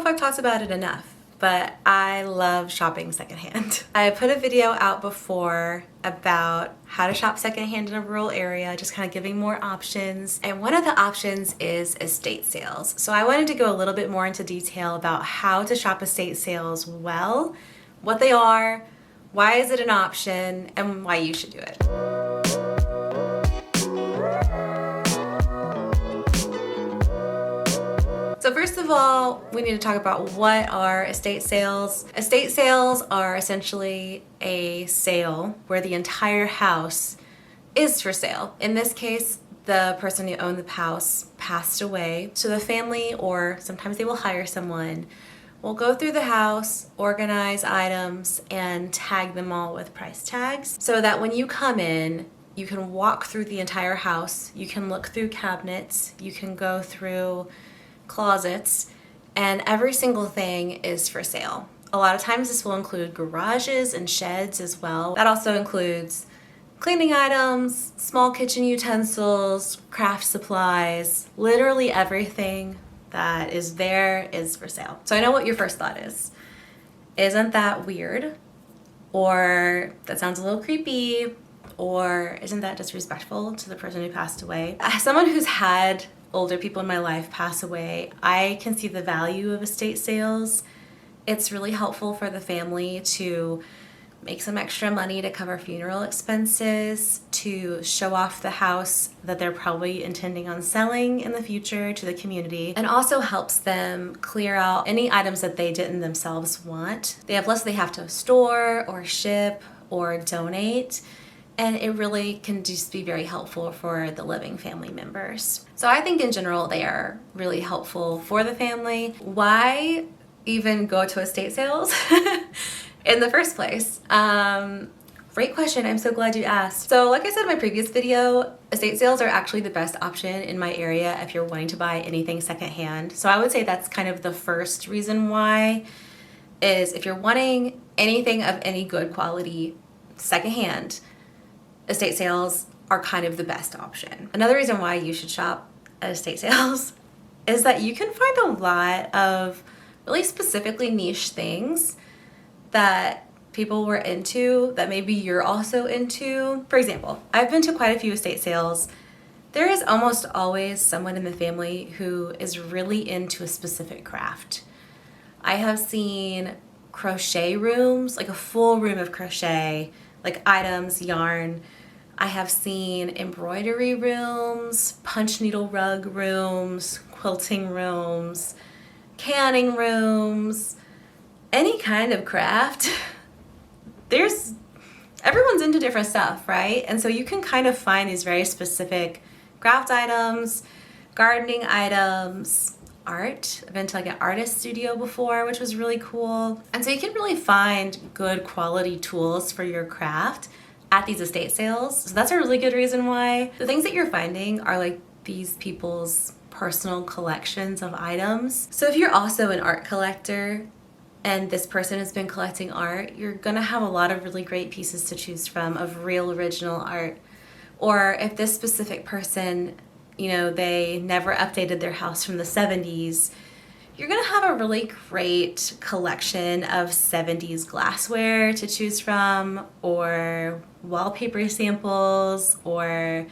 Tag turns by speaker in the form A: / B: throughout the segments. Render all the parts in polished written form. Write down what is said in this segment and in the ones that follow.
A: I've talked about it enough, but I love shopping secondhand. I put a video out before about how to shop secondhand in a rural area, just kind of giving more options. And one of the options is estate sales. So I wanted to go a little bit more into detail about how to shop estate sales well, what they are, why is it an option, and why you should do it. So first of all, we need to talk about what are estate sales. Estate sales are essentially a sale where the entire house is for sale. In this case, the person who owned the house passed away. So the family, or sometimes they will hire someone, will go through the house, organize items, and tag them all with price tags so that when you come in, you can walk through the entire house, you can look through cabinets, you can go through closets, and every single thing is for sale. A lot of times this will include garages and sheds as well. That also includes cleaning items, small kitchen utensils, craft supplies, literally everything that is there is for sale. So I know what your first thought is. Isn't that weird? Or that sounds a little creepy? Or isn't that disrespectful to the person who passed away? As someone who's had older people in my life pass away, I can see the value of estate sales. It's really helpful for the family to make some extra money to cover funeral expenses, to show off the house that they're probably intending on selling in the future to the community, and also helps them clear out any items that they didn't themselves want. They have less they have to store or ship or donate, and it really can just be very helpful for the living family members. So I think in general they are really helpful for the family. Why even go to estate sales in the first place? Great question. I'm so glad you asked. So like I said in my previous video, estate sales are actually the best option in my area if you're wanting to buy anything secondhand. So I would say that's kind of the first reason why, is if you're wanting anything of any good quality secondhand, estate sales are kind of the best option. Another reason why you should shop at estate sales is that you can find a lot of really specifically niche things that people were into that maybe you're also into. For example, I've been to quite a few estate sales. There is almost always someone in the family who is really into a specific craft. I have seen crochet rooms, like a full room of crochet, like items, yarn. I have seen embroidery rooms, punch needle rug rooms, quilting rooms, canning rooms, any kind of craft. Everyone's into different stuff, right? And so you can kind of find these very specific craft items, gardening items, art. I've been to like an artist studio before, which was really cool. And so you can really find good quality tools for your craft at these estate sales. So that's a really good reason why. The things that you're finding are like these people's personal collections of items. So if you're also an art collector and this person has been collecting art, you're gonna have a lot of really great pieces to choose from of real original art. Or if this specific person, they never updated their house from the 70s, you're gonna have a really great collection of 70s glassware to choose from, or wallpaper samples, or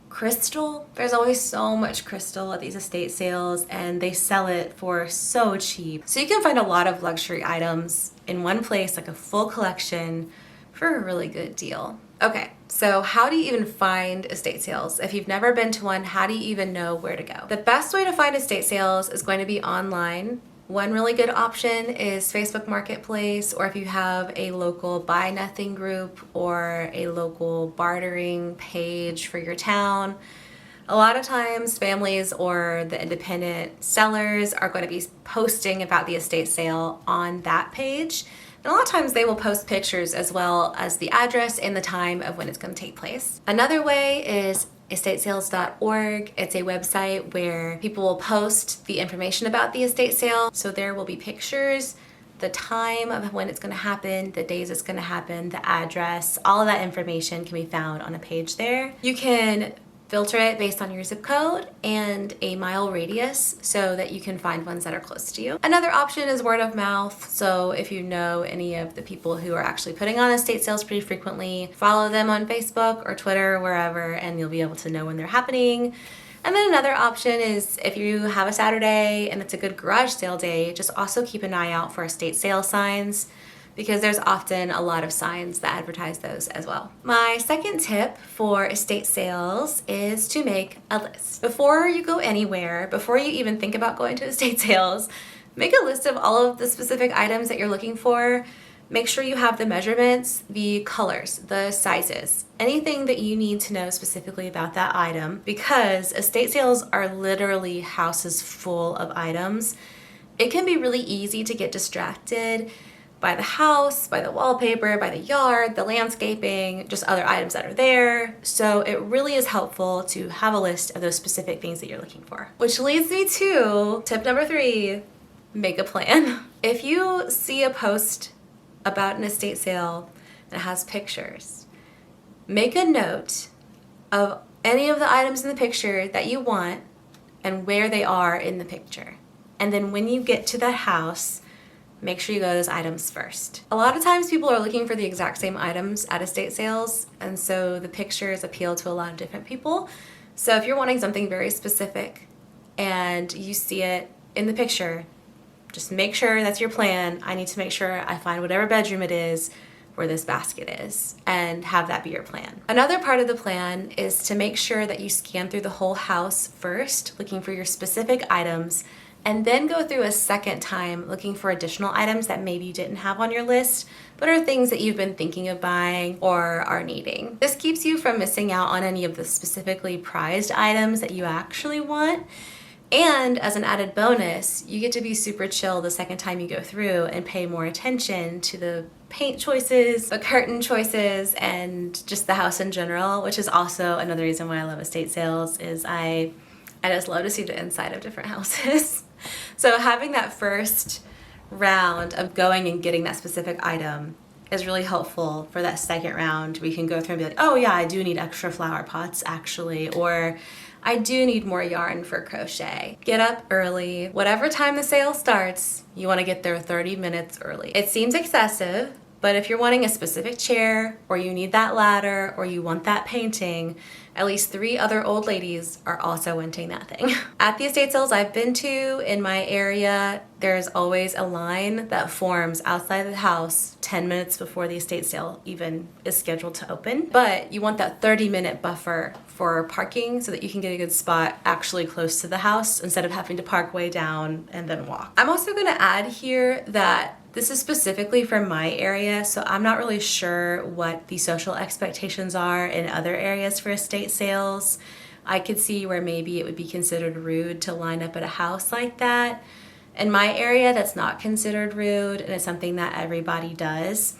A: crystal. There's always so much crystal at these estate sales, and they sell it for so cheap. So you can find a lot of luxury items in one place, like a full collection, for a really good deal. Okay, so how do you even find estate sales? If you've never been to one, how do you even know where to go? The best way to find estate sales is going to be online. One really good option is Facebook Marketplace, or if you have a local Buy Nothing group or a local bartering page for your town. A lot of times families or the independent sellers are going to be posting about the estate sale on that page. And a lot of times they will post pictures as well as the address and the time of when it's going to take place. Another way is estatesales.org. It's a website where people will post the information about the estate sale. So there will be pictures, the time of when it's going to happen, the days it's going to happen, the address, all of that information can be found on a page there. You can Filter it based on your zip code and a mile radius so that you can find ones that are close to you. Another option is word of mouth. So if you know any of the people who are actually putting on estate sales pretty frequently, follow them on Facebook or Twitter, wherever, and you'll be able to know when they're happening. And then another option is if you have a Saturday and it's a good garage sale day, just also keep an eye out for estate sale signs, because there's often a lot of signs that advertise those as well. My second tip for estate sales is to make a list. Before you go anywhere, before you even think about going to estate sales, make a list of all of the specific items that you're looking for. Make sure you have the measurements, the colors, the sizes, anything that you need to know specifically about that item, because estate sales are literally houses full of items. It can be really easy to get distracted by the house, by the wallpaper, by the yard, the landscaping, just other items that are there. So it really is helpful to have a list of those specific things that you're looking for. Which leads me to tip number 3, make a plan. If you see a post about an estate sale that has pictures, make a note of any of the items in the picture that you want and where they are in the picture. And then when you get to that house, make sure you go to those items first. A lot of times people are looking for the exact same items at estate sales, and so the pictures appeal to a lot of different people. So if you're wanting something very specific and you see it in the picture, just make sure that's your plan. I need to make sure I find whatever bedroom it is where this basket is, and have that be your plan. Another part of the plan is to make sure that you scan through the whole house first, looking for your specific items, and then go through a second time looking for additional items that maybe you didn't have on your list, but are things that you've been thinking of buying or are needing. This keeps you from missing out on any of the specifically prized items that you actually want. And as an added bonus, you get to be super chill the second time you go through and pay more attention to the paint choices, the curtain choices, and just the house in general, which is also another reason why I love estate sales. Is I just love to see the inside of different houses. So having that first round of going and getting that specific item is really helpful for that second round. We can go through and be like, oh yeah, I do need extra flower pots actually, or I do need more yarn for crochet. Get up early. Whatever time the sale starts, you want to get there 30 minutes early. It seems excessive, but if you're wanting a specific chair, or you need that ladder, or you want that painting, at least 3 other old ladies are also wanting that thing. At the estate sales I've been to in my area, there's always a line that forms outside the house 10 minutes before the estate sale even is scheduled to open. But you want that 30-minute buffer for parking so that you can get a good spot actually close to the house instead of having to park way down and then walk. I'm also going to add here that this is specifically for my area, so I'm not really sure what the social expectations are in other areas for estate sales. I could see where maybe it would be considered rude to line up at a house like that. In my area, that's not considered rude, and it's something that everybody does.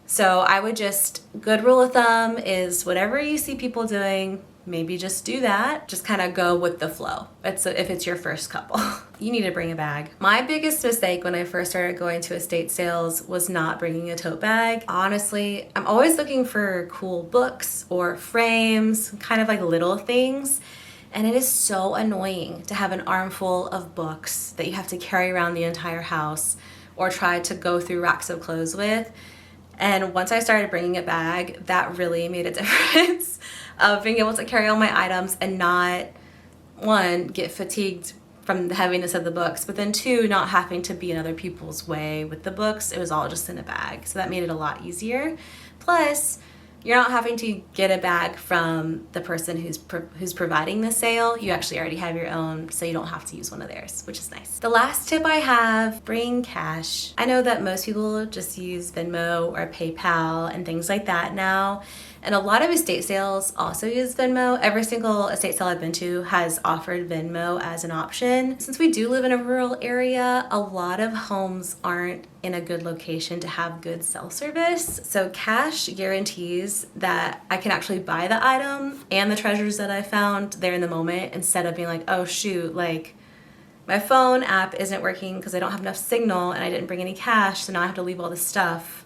A: So I would just, good rule of thumb is whatever you see people doing, maybe just do that. Just kind of go with the flow. If it's your first couple. You need to bring a bag. My biggest mistake when I first started going to estate sales was not bringing a tote bag. Honestly, I'm always looking for cool books or frames, kind of like little things. And it is so annoying to have an armful of books that you have to carry around the entire house or try to go through racks of clothes with. And once I started bringing a bag, that really made a difference of being able to carry all my items and not, 1, get fatigued from the heaviness of the books, but then 2, not having to be in other people's way with the books. It was all just in a bag. So that made it a lot easier. Plus, you're not having to get a bag from the person who's providing the sale. You actually already have your own, so you don't have to use one of theirs, which is nice. The last tip I have, bring cash. I know that most people just use Venmo or PayPal and things like that now. And a lot of estate sales also use Venmo. Every single estate sale I've been to has offered Venmo as an option. Since we do live in a rural area, a lot of homes aren't in a good location to have good cell service. So cash guarantees that I can actually buy the item and the treasures that I found there in the moment, instead of being like, oh shoot, like my phone app isn't working because I don't have enough signal and I didn't bring any cash, so now I have to leave all the stuff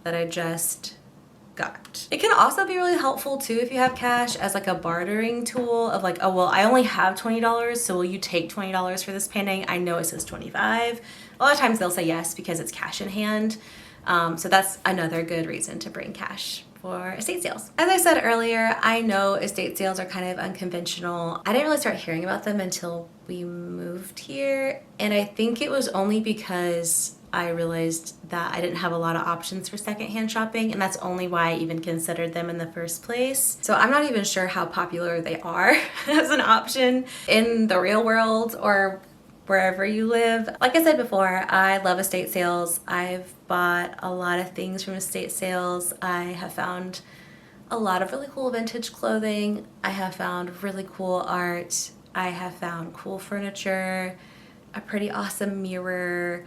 A: that I just got. It can also be really helpful too if you have cash as like a bartering tool of like, oh, well, I only have $20, so will you take $20 for this painting? I know it says 25. A lot of times they'll say yes because it's cash in hand. So that's another good reason to bring cash for estate sales. As I said earlier, I know estate sales are kind of unconventional. I didn't really start hearing about them until we moved here, and I think it was only because I realized that I didn't have a lot of options for secondhand shopping, and that's only why I even considered them in the first place. So I'm not even sure how popular they are as an option in the real world or wherever you live. Like I said before, I love estate sales. I've bought a lot of things from estate sales. I have found a lot of really cool vintage clothing. I have found really cool art. I have found cool furniture, a pretty awesome mirror,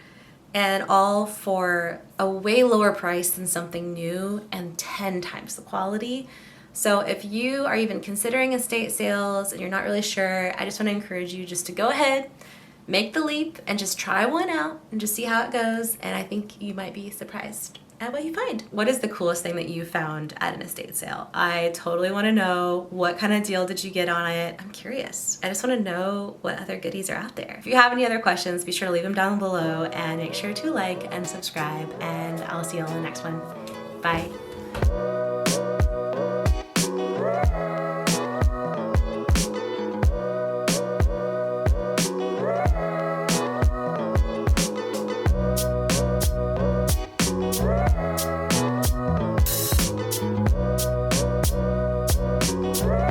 A: and all for a way lower price than something new and 10 times the quality. So if you are even considering estate sales and you're not really sure, I just want to encourage you just to go ahead, make the leap, and just try one out and just see how it goes. And I think you might be surprised at what you find. What is the coolest thing that you found at an estate sale? I totally want to know. What kind of deal did you get on it? I'm curious. I just want to know what other goodies are out there. If you have any other questions, be sure to leave them down below and make sure to like and subscribe, and I'll see you on the next one. Bye.